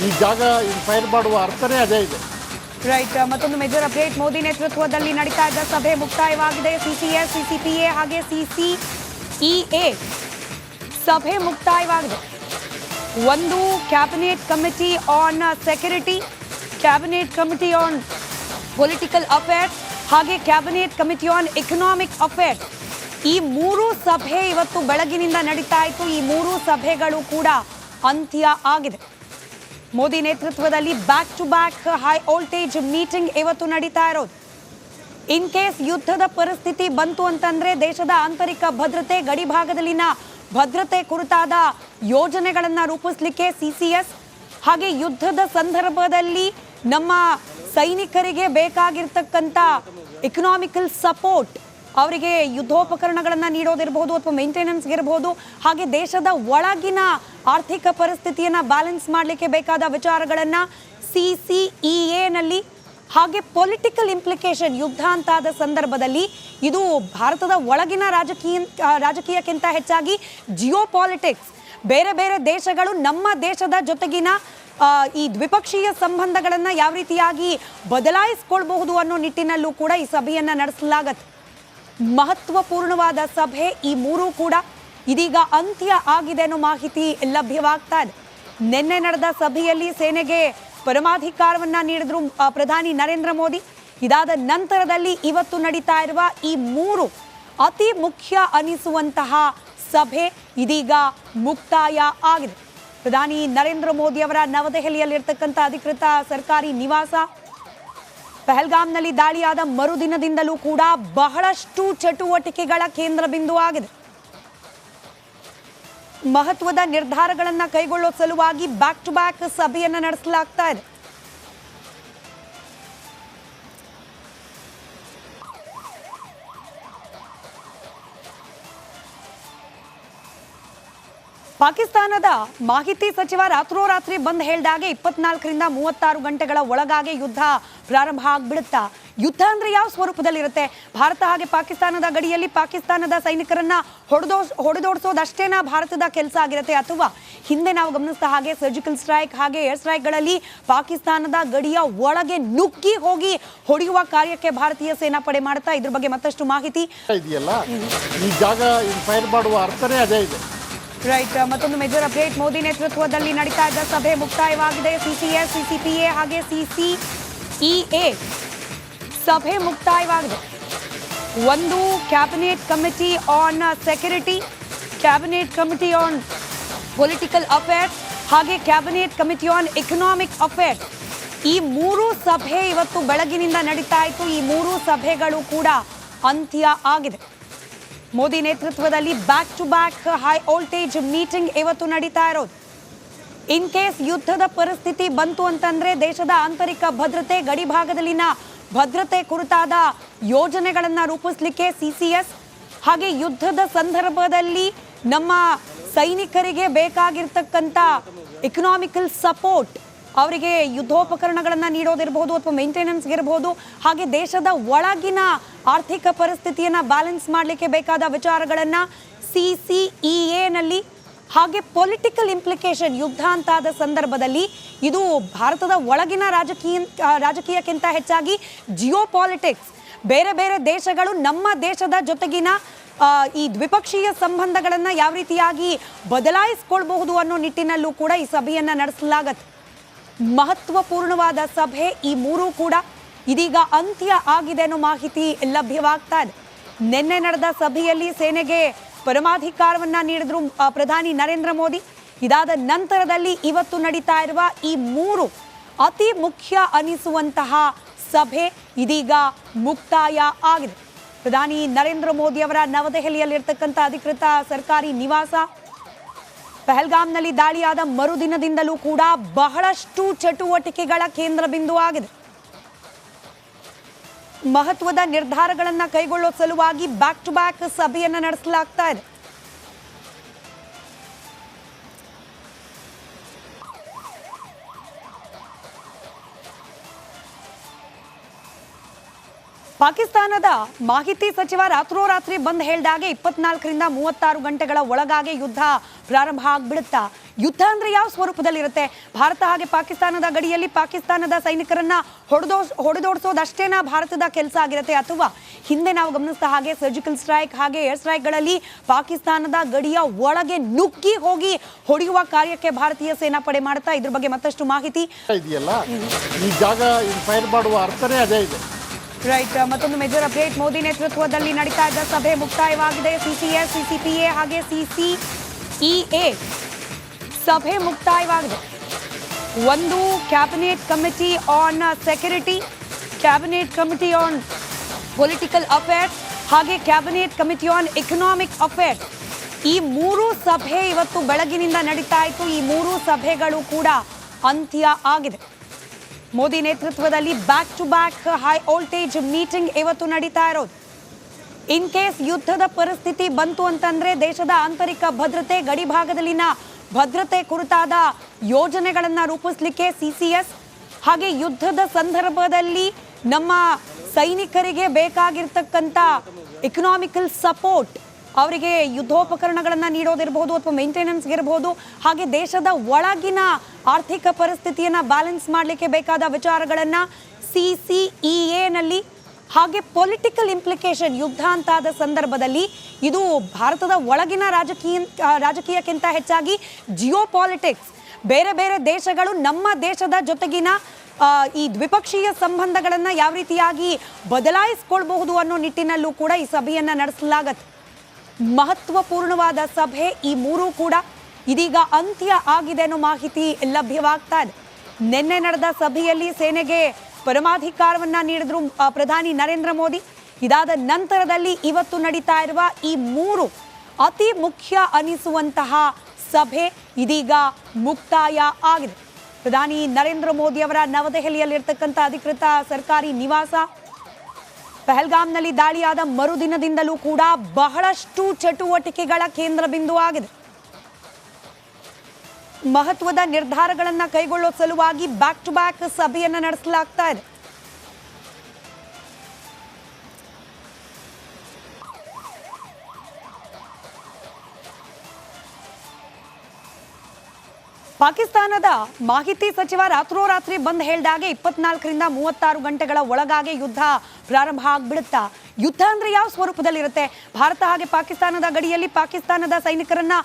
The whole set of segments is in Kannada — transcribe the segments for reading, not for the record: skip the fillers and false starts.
ಈ ಜಾಗ ಫೈರ್ ಮಾಡುವ ಅರ್ಥನೇ ಅದೇ ಇದೆ. ರೈಟ್. ಮತ್ತೊಂದು ಮೇಜರ್ ಅಪ್ಡೇಟ್. ಮೋದಿ ನೇತೃತ್ವದಲ್ಲಿ ನಡೀತಾ ಇದ್ದ ಸಭೆ ಮುಕ್ತಾಯವಾಗಿದೆ. ಸಿಸಿಎಸ್, ಸಿಸಿಪಿಎ ಹಾಗೆ ಸಿಸಿಇಎ ಸಭೆ ಮುಕ್ತಾಯವಾಗಿದೆ. ಒಂದು cabinet committee on security, cabinet committee on political affairs ಹಾಗೆ cabinet committee on economic affairs, ಈ ಮೂರು ಸಭೆ ಇವತ್ತು ಬೆಳಗಿನಿಂದ ನಡೀತಾ ಇತ್ತು. ಈ ಮೂರು ಸಭೆಗಳು ಕೂಡ ಅಂತ್ಯ ಆಗಿದೆ. ಮೋದಿ ನೇತೃತ್ವದಲ್ಲಿ back to back high voltage meeting ಇವತ್ತು ನಡೀತಾ ಇರೋದು. ಇನ್ ಕೇಸ್ ಯುದ್ಧದ ಪರಿಸ್ಥಿತಿ ಬಂತು ಅಂತಂದ್ರೆ ದೇಶದ ಆಂತರಿಕ ಭದ್ರತೆ, ಗಡಿ ಭಾಗದಲ್ಲಿನ ಭದ್ರತೆ ಕುರಿತಾದ ಯೋಜನೆಗಳನ್ನು ರೂಪಿಸಲಿಕ್ಕೆ ಸಿಸಿಎಸ್ ಹಾಗೆ ಯುದ್ಧದ ಸಂದರ್ಭದಲ್ಲಿ ನಮ್ಮ ಸೈನಿಕರಿಗೆ ಬೇಕಾಗಿರ್ತಕ್ಕಂಥ ಎಕನಾಮಿಕಲ್ ಸಪೋರ್ಟ್, ಅವರಿಗೆ ಯುದ್ಧೋಪಕರಣಗಳನ್ನು ನೀಡೋದಿರಬಹುದು ಅಥವಾ ಮೇಂಟೆನೆನ್ಸ್ಗೆ ಇರಬಹುದು, ಹಾಗೆ ದೇಶದ ಒಳಗಿನ ಆರ್ಥಿಕ ಪರಿಸ್ಥಿತಿಯನ್ನು ಬ್ಯಾಲೆನ್ಸ್ ಮಾಡಲಿಕ್ಕೆ ಬೇಕಾದ ವಿಚಾರಗಳನ್ನು ಸಿಸಿಇಎನಲ್ಲಿ ಹಾಗೆ ಪೊಲಿಟಿಕಲ್ ಇಂಪ್ಲಿಕೇಶನ್, ಯುದ್ಧ ಅಂತಾದ ಸಂದರ್ಭದಲ್ಲಿ ಇದು ಭಾರತದ ಒಳಗಿನ ರಾಜಕೀಯಕ್ಕಿಂತ ಹೆಚ್ಚಾಗಿ ಜಿಯೋ ಪಾಲಿಟಿಕ್ಸ್, ಬೇರೆ ಬೇರೆ ದೇಶಗಳು ನಮ್ಮ ದೇಶದ ಜೊತೆಗಿನ ಈ ದ್ವಿಪಕ್ಷೀಯ ಸಂಬಂಧಗಳನ್ನು ಯಾವ ರೀತಿಯಾಗಿ ಬದಲಾಯಿಸ್ಕೊಳ್ಬಹುದು ಅನ್ನೋ ನಿಟ್ಟಿನಲ್ಲೂ ಕೂಡ ಈ ಸಭೆಯನ್ನು ನಡೆಸಲಾಗತ್ತೆ. ಮಹತ್ವಪೂರ್ಣವಾದ ಸಭೆ. ಈ ಮೂರೂ ಕೂಡ ಇದೀಗ ಅಂತ್ಯ ಆಗಿದೆ ಅನ್ನೋ ಮಾಹಿತಿ ಲಭ್ಯವಾಗ್ತಾ ಇದೆ. ನಿನ್ನೆ ನಡೆದ ಸಭೆಯಲ್ಲಿ ಸೇನೆಗೆ ಪರಮಾಧಿಕಾರವನ್ನ ನೀಡಿದ್ರು ಪ್ರಧಾನಿ ನರೇಂದ್ರ ಮೋದಿ. ಇದಾದ ನಂತರದಲ್ಲಿ ಇವತ್ತು ನಡೀತಾ ಇರುವ ಈ ಮೂರು ಅತಿ ಮುಖ್ಯ ಅನಿಸುವಂತಹ ಸಭೆ ಇದೀಗ ಮುಕ್ತಾಯ ಆಗಿದೆ. ಪ್ರಧಾನಿ ನರೇಂದ್ರ ಮೋದಿ ಅವರ ನವದೆಹಲಿಯಲ್ಲಿರ್ತಕ್ಕಂಥ ಅಧಿಕೃತ ಸರ್ಕಾರಿ ನಿವಾಸ ಪಹಲ್ಗಾಮ್ನಲ್ಲಿ ದಾಳಿಯಾದ ಮರುದಿನದಿಂದಲೂ ಕೂಡ ಬಹಳಷ್ಟು ಚಟುವಟಿಕೆಗಳ ಕೇಂದ್ರ ಬಿಂದು ಆಗಿದೆ. ಮಹತ್ವದ ನಿರ್ಧಾರಗಳನ್ನು ಕೈಗೊಳ್ಳೋ ಸಲುವಾಗಿ ಬ್ಯಾಕ್ ಟು ಬ್ಯಾಕ್ ಸಭೆಯನ್ನು ನಡೆಸಲಾಗ್ತಾ ಇದೆ. ಪಾಕಿಸ್ತಾನದ ಮಾಹಿತಿ ಸಚಿವ ರಾತ್ರೋರಾತ್ರಿ ಬಂದ್ ಹೇಳಿದಾಗೆ 24ರಿಂದ 36 ಗಂಟೆಗಳ ಒಳಗಾಗಿ ಯುದ್ಧ ಪ್ರಾರಂಭ ಆಗ್ಬಿಡುತ್ತಾ? ಯುದ್ಧ ಅಂದ್ರೆ ಯಾವ ಸ್ವರೂಪದಲ್ಲಿರುತ್ತೆ? ಭಾರತ ಹಾಗೆ ಪಾಕಿಸ್ತಾನದ ಗಡಿಯಲ್ಲಿ ಪಾಕಿಸ್ತಾನದ ಸೈನಿಕರನ್ನ ಹೊಡೆದೋಡಿಸೋದಷ್ಟೇನಾ ಭಾರತದ ಕೆಲಸ ಆಗಿರುತ್ತೆ, ಅಥವಾ ಹಿಂದೆ ನಾವು ಗಮನಿಸಿದ ಹಾಗೆ ಸರ್ಜಿಕಲ್ ಸ್ಟ್ರೈಕ್ ಹಾಗೆ ಏರ್ ಸ್ಟ್ರೈಕ್ಗಳಲ್ಲಿ ಪಾಕಿಸ್ತಾನದ ಗಡಿಯ ಒಳಗೆ ನುಗ್ಗಿ ಹೋಗಿ ಹೊಡೆಯುವ ಕಾರ್ಯಕ್ಕೆ ಭಾರತೀಯ ಸೇನಾಪಡೆ ಮಾಡ್ತಾ? ಇದ್ರ ಬಗ್ಗೆ ಮತ್ತಷ್ಟು ಮಾಹಿತಿ ಇದೆಯಲ್ಲ, ಈ ಜಾಗ ಫೈರ್ ಮಾಡುವ ಅರ್ಥನೇ ಅದೇ ಇದೆ. ರೈಟ್. ಮತ್ತೊಂದು ಮೇಜರ್ ಅಪ್ಡೇಟ್. ಮೋದಿ ನೇತೃತ್ವದಲ್ಲಿ ನಡೀತಾ ಇದ್ದ ಸಭೆ ಮುಕ್ತಾಯವಾಗಿದೆ. ಸಿಸಿಎಸ್, ಸಿಸಿಪಿಎ ಹಾಗೆ ಸಿಸಿಇಎ ಸಭೆ ಮುಕ್ತಾಯವಾಗಿದೆ. ಒಂದು cabinet committee on security, cabinet committee on political affairs ಹಾಗೆ cabinet committee on economic affairs, ಈ ಮೂರು ಸಭೆ ಇವತ್ತು ಬೆಳಗಿನಿಂದ ನಡೀತಾ ಇತ್ತು. ಈ ಮೂರು ಸಭೆಗಳು ಕೂಡ ಅಂತ್ಯ ಆಗಿದೆ. ಮೋದಿ ನೇತೃತ್ವದಲ್ಲಿ back to back high voltage meeting ಇವತ್ತು ನಡೀತಾ ಇರೋದು. ಇನ್ ಕೇಸ್ ಯುದ್ಧದ ಪರಿಸ್ಥಿತಿ ಬಂತು ಅಂತಂದ್ರೆ ದೇಶದ ಆಂತರಿಕ ಭದ್ರತೆ, ಗಡಿ ಭಾಗದಲ್ಲಿನ ಭದ್ರತೆ ಕುರಿತಾದ ಯೋಜನೆಗಳನ್ನು ರೂಪಿಸಲಿಕ್ಕೆ ಸಿಸಿಎಸ್ ಹಾಗೆ ಯುದ್ಧದ ಸಂದರ್ಭದಲ್ಲಿ ನಮ್ಮ ಸೈನಿಕರಿಗೆ ಬೇಕಾಗಿರ್ತಕ್ಕಂಥ ಎಕನಾಮಿಕಲ್ ಸಪೋರ್ಟ್, ಅವರಿಗೆ ಯುದ್ಧೋಪಕರಣಗಳನ್ನು ನೀಡೋದಿರಬಹುದು ಅಥವಾ ಮೇಂಟೆನೆನ್ಸ್ಗೆ ಇರಬಹುದು, ಹಾಗೆ ದೇಶದ ಒಳಗಿನ ಆರ್ಥಿಕ ಪರಿಸ್ಥಿತಿಯನ್ನು ಬ್ಯಾಲೆನ್ಸ್ ಮಾಡಲಿಕ್ಕೆ ಬೇಕಾದ ವಿಚಾರಗಳನ್ನು ಸಿಸಿಇಎನಲ್ಲಿ ಹಾಗೆ ಪೊಲಿಟಿಕಲ್ ಇಂಪ್ಲಿಕೇಶನ್, ಯುದ್ಧ ಅಂತಾದ ಸಂದರ್ಭದಲ್ಲಿ ಇದು ಭಾರತದ ಒಳಗಿನ ರಾಜಕೀಯಕ್ಕಿಂತ ಹೆಚ್ಚಾಗಿ ಜಿಯೋ ಪಾಲಿಟಿಕ್ಸ್, ಬೇರೆ ಬೇರೆ ದೇಶಗಳು ನಮ್ಮ ದೇಶದ ಜೊತೆಗಿನ ಈ ದ್ವಿಪಕ್ಷೀಯ ಸಂಬಂಧಗಳನ್ನು ಯಾವ ರೀತಿಯಾಗಿ ಬದಲಾಯಿಸ್ಕೊಳ್ಬಹುದು ಅನ್ನೋ ನಿಟ್ಟಿನಲ್ಲೂ ಕೂಡ ಈ ಸಭೆಯನ್ನು ನಡೆಸಲಾಗತ್ತೆ. ಮಹತ್ವಪೂರ್ಣವಾದ ಸಭೆ. ಈ ಮೂರೂ ಕೂಡ ಇದೀಗ ಅಂತ್ಯ ಆಗಿದೆ ಅನ್ನೋ ಮಾಹಿತಿ ಲಭ್ಯವಾಗ್ತಾ ಇದೆ. ನಿನ್ನೆ ನಡೆದ ಸಭೆಯಲ್ಲಿ ಸೇನೆಗೆ ಪರಮಾಧಿಕಾರವನ್ನ ನೀಡಿದ್ರು ಪ್ರಧಾನಿ ನರೇಂದ್ರ ಮೋದಿ. ಇದಾದ ನಂತರದಲ್ಲಿ ಇವತ್ತು ನಡೀತಾ ಇರುವ ಈ ಮೂರು ಅತಿ ಮುಖ್ಯ ಅನಿಸುವಂತಹ ಸಭೆ ಇದೀಗ ಮುಕ್ತಾಯ ಆಗಿದೆ. ಪ್ರಧಾನಿ ನರೇಂದ್ರ ಮೋದಿ ಅವರ ನವದೆಹಲಿಯಲ್ಲಿರ್ತಕ್ಕಂಥ ಅಧಿಕೃತ ಸರ್ಕಾರಿ ನಿವಾಸ ಪಹಲ್ಗಾಮ್ನಲ್ಲಿ ದಾಳಿಯಾದ ಮರುದಿನದಿಂದಲೂ ಕೂಡ ಬಹಳಷ್ಟು ಚಟುವಟಿಕೆಗಳ ಕೇಂದ್ರ ಬಿಂದು ಆಗಿದೆ. ಮಹತ್ವದ ನಿರ್ಧಾರಗಳನ್ನು ಕೈಗೊಳ್ಳೋ ಸಲುವಾಗಿ ಬ್ಯಾಕ್ ಟು ಬ್ಯಾಕ್ ಸಭೆಯನ್ನು ನಡೆಸಲಾಗ್ತಾ ಇದೆ. ಪಾಕಿಸ್ತಾನದ ಮಾಹಿತಿ ಸಚಿವ ರಾತ್ರೋರಾತ್ರಿ ಬಂದ್ ಹೇಳಿದಾಗೆ 24ರಿಂದ 36 ಗಂಟೆಗಳ ಒಳಗಾಗಿ ಯುದ್ಧ ಪ್ರಾರಂಭ ಆಗ್ಬಿಡುತ್ತಾ? ಯುದ್ಧ ಅಂದ್ರೆ ಯಾವ ಸ್ವರೂಪದಲ್ಲಿರುತ್ತೆ? ಭಾರತ ಹಾಗೆ ಪಾಕಿಸ್ತಾನದ ಗಡಿಯಲ್ಲಿ ಪಾಕಿಸ್ತಾನದ ಸೈನಿಕರನ್ನ ಹೊಡೆದೋಡಿಸೋದಷ್ಟೇನಾ ಭಾರತದ ಕೆಲಸ ಆಗಿರುತ್ತೆ, ಅಥವಾ ಹಿಂದೆ ನಾವು ಗಮನಿಸಿದ ಹಾಗೆ ಸರ್ಜಿಕಲ್ ಸ್ಟ್ರೈಕ್ ಹಾಗೆ ಏರ್ ಸ್ಟ್ರೈಕ್ಗಳಲ್ಲಿ ಪಾಕಿಸ್ತಾನದ ಗಡಿಯ ಒಳಗೆ ನುಗ್ಗಿ ಹೋಗಿ ಹೊಡೆಯುವ ಕಾರ್ಯಕ್ಕೆ ಭಾರತೀಯ ಸೇನಾಪಡೆ ಮಾಡ್ತಾ? ಇದ್ರ ಬಗ್ಗೆ ಮತ್ತಷ್ಟು ಮಾಹಿತಿ ಇದೆಯಲ್ಲ, ಈ ಜಾಗ ಫೈರ್ ಮಾಡುವ ಅರ್ಥನೇ ಅದೇ ಇದೆ. ರೈಟ್. ಮತ್ತೊಂದು ಮೇಜರ್ ಅಪ್ಡೇಟ್. ಮೋದಿ ನೇತೃತ್ವದಲ್ಲಿ ನಡೀತಾ ಇದ್ದ ಸಭೆ ಮುಕ್ತಾಯವಾಗಿದೆ. ಸಿಸಿಎಸ್, ಸಿಸಿಪಿಎ ಹಾಗೆ ಸಿಸಿಇಎ ಸಭೆ ಮುಕ್ತಾಯವಾಗಿದೆ. ಒಂದು cabinet committee on security, cabinet committee on political affairs ಹಾಗೆ cabinet committee on economic affairs, ಈ ಮೂರು ಸಭೆ ಇವತ್ತು ಬೆಳಗಿನಿಂದ ನಡೀತಾ ಇತ್ತು. ಈ ಮೂರು ಸಭೆಗಳು ಕೂಡ ಅಂತ್ಯ ಆಗಿದೆ. ಮೋದಿ ನೇತೃತ್ವದಲ್ಲಿ back to back high voltage meeting ಇವತ್ತು ನಡೀತಾ ಇರೋದು. ಇನ್ ಕೇಸ್ ಯುದ್ಧದ ಪರಿಸ್ಥಿತಿ ಬಂತು ಅಂತಂದ್ರೆ ದೇಶದ ಆಂತರಿಕ ಭದ್ರತೆ, ಗಡಿ ಭಾಗದಲ್ಲಿನ ಭದ್ರತೆ ಕುರಿತಾದ ಯೋಜನೆಗಳನ್ನ ರೂಪಿಸಲಿಕ್ಕೆ ಸಿಸಿಎಸ್ ಹಾಗೆ ಯುದ್ಧದ ಸಂದರ್ಭದಲ್ಲಿ ನಮ್ಮ ಸೈನಿಕರಿಗೆ ಬೇಕಾಗಿರ್ತಕ್ಕಂಥ ಎಕನಾಮಿಕಲ್ ಸಪೋರ್ಟ್, ಅವರಿಗೆ ಯುದ್ಧೋಪಕರಣಗಳನ್ನು ನೀಡೋದಿರಬಹುದು ಅಥವಾ ಮೇಂಟೆನೆನ್ಸ್ಗೆ ಇರಬಹುದು, ಹಾಗೆ ದೇಶದ ಒಳಗಿನ ಆರ್ಥಿಕ ಪರಿಸ್ಥಿತಿಯನ್ನು ಬ್ಯಾಲೆನ್ಸ್ ಮಾಡಲಿಕ್ಕೆ ಬೇಕಾದ ವಿಚಾರಗಳನ್ನು ಸಿಸಿಇಎನಲ್ಲಿ ಹಾಗೆ ಪೊಲಿಟಿಕಲ್ ಇಂಪ್ಲಿಕೇಶನ್, ಯುದ್ಧ ಅಂತಾದ ಸಂದರ್ಭದಲ್ಲಿ ಇದು ಭಾರತದ ಒಳಗಿನ ರಾಜಕೀಯಕ್ಕಿಂತ ಹೆಚ್ಚಾಗಿ ಜಿಯೋ ಪಾಲಿಟಿಕ್ಸ್, ಬೇರೆ ಬೇರೆ ದೇಶಗಳು ನಮ್ಮ ದೇಶದ ಜೊತೆಗಿನ ಈ ದ್ವಿಪಕ್ಷೀಯ ಸಂಬಂಧಗಳನ್ನು ಯಾವ ರೀತಿಯಾಗಿ ಬದಲಾಯಿಸ್ಕೊಳ್ಬಹುದು ಅನ್ನೋ ನಿಟ್ಟಿನಲ್ಲೂ ಕೂಡ ಈ ಸಭೆಯನ್ನು ನಡೆಸಲಾಗತ್ತೆ. ಮಹತ್ವಪೂರ್ಣವಾದ ಸಭೆ. ಈ ಮೂರೂ ಕೂಡ ಇದೀಗ ಅಂತ್ಯ ಆಗಿದೆ ಅನ್ನೋ ಮಾಹಿತಿ ಲಭ್ಯವಾಗ್ತಾ ಇದೆ. ನಿನ್ನೆ ನಡೆದ ಸಭೆಯಲ್ಲಿ ಸೇನೆಗೆ ಪರಮಾಧಿಕಾರವನ್ನ ನೀಡಿದ್ರು ಪ್ರಧಾನಿ ನರೇಂದ್ರ ಮೋದಿ. ಇದಾದ ನಂತರದಲ್ಲಿ ಇವತ್ತು ನಡೀತಾ ಇರುವ ಈ ಮೂರು ಅತಿ ಮುಖ್ಯ ಅನಿಸುವಂತಹ ಸಭೆ ಇದೀಗ ಮುಕ್ತಾಯ ಆಗಿದೆ. ಪ್ರಧಾನಿ ನರೇಂದ್ರ ಮೋದಿ ಅವರ ನವದೆಹಲಿಯಲ್ಲಿರ್ತಕ್ಕಂಥ ಅಧಿಕೃತ ಸರ್ಕಾರಿ ನಿವಾಸ ಪಹಲ್ಗಾಮ್ನಲ್ಲಿ ದಾಳಿಯಾದ ಮರುದಿನದಿಂದಲೂ ಕೂಡ ಬಹಳಷ್ಟು ಚಟುವಟಿಕೆಗಳ ಕೇಂದ್ರ ಬಿಂದು ಆಗಿದೆ. ಮಹತ್ವದ ನಿರ್ಧಾರಗಳನ್ನು ಕೈಗೊಳ್ಳೋ ಸಲುವಾಗಿ ಬ್ಯಾಕ್ ಟು ಬ್ಯಾಕ್ ಸಭೆಯನ್ನು ನಡೆಸಲಾಗ್ತಾ ಇದೆ. ಪಾಕಿಸ್ತಾನದ ಮಾಹಿತಿ ಸಚಿವ ರಾತ್ರೋರಾತ್ರಿ ಬಂದ್ ಹೇಳಿದಾಗೆ 24ರಿಂದ 36 ಗಂಟೆಗಳ ಒಳಗಾಗಿ ಯುದ್ಧ ಪ್ರಾರಂಭ ಆಗ್ಬಿಡುತ್ತಾ? ಯುದ್ಧ ಅಂದ್ರೆ ಯಾವ ಸ್ವರೂಪದಲ್ಲಿರುತ್ತೆ? ಭಾರತ ಹಾಗೆ ಪಾಕಿಸ್ತಾನದ ಗಡಿಯಲ್ಲಿ ಪಾಕಿಸ್ತಾನದ ಸೈನಿಕರನ್ನ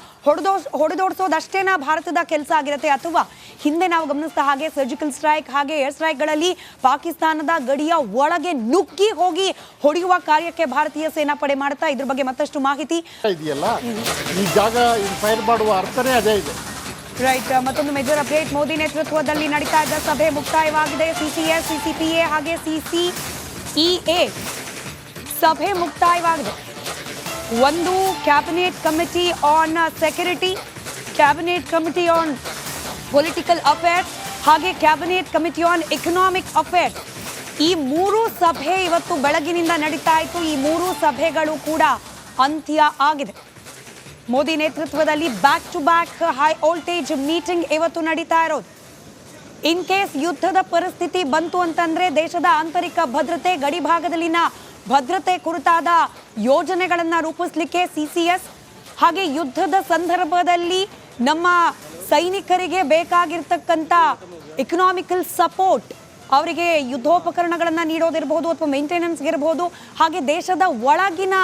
ಹೊಡೆದೋಡಿಸೋದಷ್ಟೇನಾ ಭಾರತದ ಕೆಲಸ ಆಗಿರುತ್ತೆ, ಅಥವಾ ಹಿಂದೆ ನಾವು ಗಮನಿಸಿದ ಹಾಗೆ ಸರ್ಜಿಕಲ್ ಸ್ಟ್ರೈಕ್ ಹಾಗೆ ಏರ್ ಸ್ಟ್ರೈಕ್ಗಳಲ್ಲಿ ಪಾಕಿಸ್ತಾನದ ಗಡಿಯ ಒಳಗೆ ನುಗ್ಗಿ ಹೋಗಿ ಹೊಡೆಯುವ ಕಾರ್ಯಕ್ಕೆ ಭಾರತೀಯ ಸೇನಾಪಡೆ ಮಾಡ್ತಾ? ಇದ್ರ ಬಗ್ಗೆ ಮತ್ತಷ್ಟು ಮಾಹಿತಿ ಇದೆಯಲ್ಲ, ಈ ಜಾಗ ಫೈರ್ ಮಾಡುವ ಅರ್ಥನೇ ಅದೇ ಇದೆ. ರೈಟ್. ಮತ್ತೊಂದು ಮೇಜರ್ ಅಪ್ಡೇಟ್. ಮೋದಿ ನೇತೃತ್ವದಲ್ಲಿ ನಡೀತಾ ಇದ್ದ ಸಭೆ ಮುಕ್ತಾಯವಾಗಿದೆ. ಸಿಸಿಎಸ್, ಸಿಸಿಪಿಎ ಹಾಗೆ ಸಿಸಿಇಎ ಸಭೆ ಮುಕ್ತಾಯವಾಗಿದೆ. ಒಂದು cabinet committee on security, cabinet committee on political affairs ಹಾಗೆ cabinet committee on economic affairs, ಈ ಮೂರು ಸಭೆ ಇವತ್ತು ಬೆಳಗಿನಿಂದ ನಡೀತಾ ಇತ್ತು. ಈ ಮೂರು ಸಭೆಗಳು ಕೂಡ ಅಂತ್ಯ ಆಗಿದೆ. ಮೋದಿ ನೇತೃತ್ವದಲ್ಲಿ back to back high voltage meeting ಇವತ್ತು ನಡೀತಾ ಇರೋದು. ಇನ್ ಕೇಸ್ ಯುದ್ಧದ ಪರಿಸ್ಥಿತಿ ಬಂತು ಅಂತಂದ್ರೆ ದೇಶದ ಆಂತರಿಕ ಭದ್ರತೆ, ಗಡಿ ಭಾಗದಲ್ಲಿನ ಭದ್ರತೆ ಕುರಿತಾದ ಯೋಜನೆಗಳನ್ನು ರೂಪಿಸಲಿಕ್ಕೆ ಸಿಸಿಎಸ್ ಹಾಗೆ ಯುದ್ಧದ ಸಂದರ್ಭದಲ್ಲಿ ನಮ್ಮ ಸೈನಿಕರಿಗೆ ಬೇಕಾಗಿರ್ತಕ್ಕಂಥ ಎಕನಾಮಿಕಲ್ ಸಪೋರ್ಟ್, ಅವರಿಗೆ ಯುದ್ಧೋಪಕರಣಗಳನ್ನು ನೀಡೋದಿರಬಹುದು ಅಥವಾ ಮೇಂಟೆನೆನ್ಸ್ಗೆ ಇರಬಹುದು, ಹಾಗೆ ದೇಶದ ಒಳಗಿನ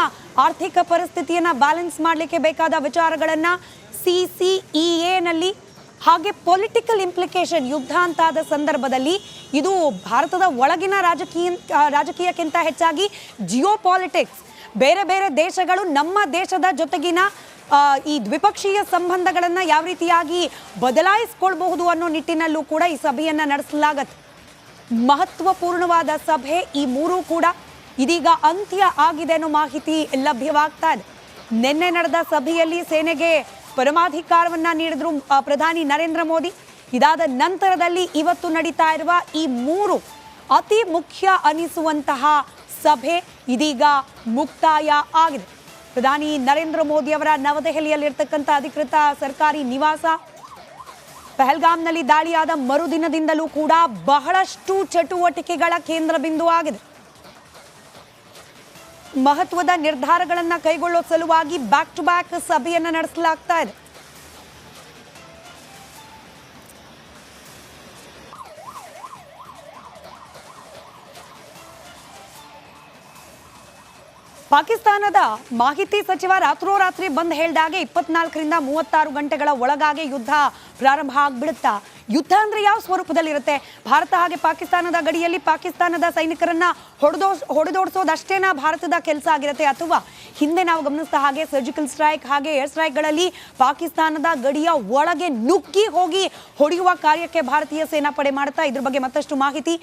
ಆರ್ಥಿಕ ಪರಿಸ್ಥಿತಿಯನ್ನು ಬ್ಯಾಲೆನ್ಸ್ ಮಾಡಲಿಕ್ಕೆ ಬೇಕಾದ ವಿಚಾರಗಳನ್ನು ಸಿಸಿಇಎನಲ್ಲಿ ಹಾಗೆ ಪೊಲಿಟಿಕಲ್ ಇಂಪ್ಲಿಕೇಶನ್, ಯುದ್ಧ ಅಂತಾದ ಸಂದರ್ಭದಲ್ಲಿ ಇದು ಭಾರತದ ಒಳಗಿನ ರಾಜಕೀಯಕ್ಕಿಂತ ಹೆಚ್ಚಾಗಿ ಜಿಯೋ ಪಾಲಿಟಿಕ್ಸ್, ಬೇರೆ ಬೇರೆ ದೇಶಗಳು ನಮ್ಮ ದೇಶದ ಜೊತೆಗಿನ ಈ ದ್ವಿಪಕ್ಷೀಯ ಸಂಬಂಧಗಳನ್ನು ಯಾವ ರೀತಿಯಾಗಿ ಬದಲಾಯಿಸ್ಕೊಳ್ಬಹುದು ಅನ್ನೋ ನಿಟ್ಟಿನಲ್ಲೂ ಕೂಡ ಈ ಸಭೆಯನ್ನು ನಡೆಸಲಾಗತ್ತೆ. ಮಹತ್ವಪೂರ್ಣವಾದ ಸಭೆ. ಈ ಮೂರೂ ಕೂಡ ಇದೀಗ ಅಂತ್ಯ ಆಗಿದೆ ಅನ್ನೋ ಮಾಹಿತಿ ಲಭ್ಯವಾಗ್ತಾ ಇದೆ. ನಿನ್ನೆ ನಡೆದ ಸಭೆಯಲ್ಲಿ ಸೇನೆಗೆ ಪರಮಾಧಿಕಾರವನ್ನ ನೀಡಿದ್ರು ಪ್ರಧಾನಿ ನರೇಂದ್ರ ಮೋದಿ. ಇದಾದ ನಂತರದಲ್ಲಿ ಇವತ್ತು ನಡೀತಾ ಇರುವ ಈ ಮೂರು ಅತಿ ಮುಖ್ಯ ಅನಿಸುವಂತಹ ಸಭೆ ಇದೀಗ ಮುಕ್ತಾಯ ಆಗಿದೆ. ಪ್ರಧಾನಿ ನರೇಂದ್ರ ಮೋದಿ ಅವರ ನವದೆಹಲಿಯಲ್ಲಿರ್ತಕ್ಕಂಥ ಅಧಿಕೃತ ಸರ್ಕಾರಿ ನಿವಾಸ ಪಹಲ್ಗಾಮ್ನಲ್ಲಿ ದಾಳಿಯಾದ ಮರುದಿನದಿಂದಲೂ ಕೂಡ ಬಹಳಷ್ಟು ಚಟುವಟಿಕೆಗಳ ಕೇಂದ್ರ ಬಿಂದು ಆಗಿದೆ. ಮಹತ್ವದ ನಿರ್ಧಾರಗಳನ್ನು ಕೈಗೊಳ್ಳೋ ಸಲುವಾಗಿ ಬ್ಯಾಕ್ ಟು ಬ್ಯಾಕ್ ಸಭೆಯನ್ನು ನಡೆಸಲಾಗ್ತಾ ಇದೆ. ಪಾಕಿಸ್ತಾನದ ಮಾಹಿತಿ ಸಚಿವ ರಾತ್ರೋರಾತ್ರಿ ಬಂದ್ ಹೇಳ್ದಾಗೆ 24ರಿಂದ 36 ಗಂಟೆಗಳ ಒಳಗಾಗಿ ಯುದ್ಧ ಪ್ರಾರಂಭ ಆಗ್ಬಿಡುತ್ತಾ? ಯುದ್ಧ ಅಂದ್ರೆ ಯಾವ ಸ್ವರೂಪದಲ್ಲಿರುತ್ತೆ? ಭಾರತ ಹಾಗೆ ಪಾಕಿಸ್ತಾನದ ಗಡಿಯಲ್ಲಿ ಪಾಕಿಸ್ತಾನದ ಸೈನಿಕರನ್ನ ಹೊಡೆದೋಡಿಸೋದಷ್ಟೇನಾ ಭಾರತದ ಕೆಲಸ ಆಗಿರುತ್ತೆ, ಅಥವಾ ಹಿಂದೆ ನಾವು ಗಮನಿಸಿದ ಹಾಗೆ ಸರ್ಜಿಕಲ್ ಸ್ಟ್ರೈಕ್ ಹಾಗೆ ಏರ್ ಸ್ಟ್ರೈಕ್ಗಳಲ್ಲಿ ಪಾಕಿಸ್ತಾನದ ಗಡಿಯ ಒಳಗೆ ನುಗ್ಗಿ ಹೋಗಿ ಹೊಡೆಯುವ ಕಾರ್ಯಕ್ಕೆ ಭಾರತೀಯ ಸೇನಾಪಡೆ ಮಾಡ್ತಾ? ಇದ್ರ ಬಗ್ಗೆ ಮತ್ತಷ್ಟು ಮಾಹಿತಿ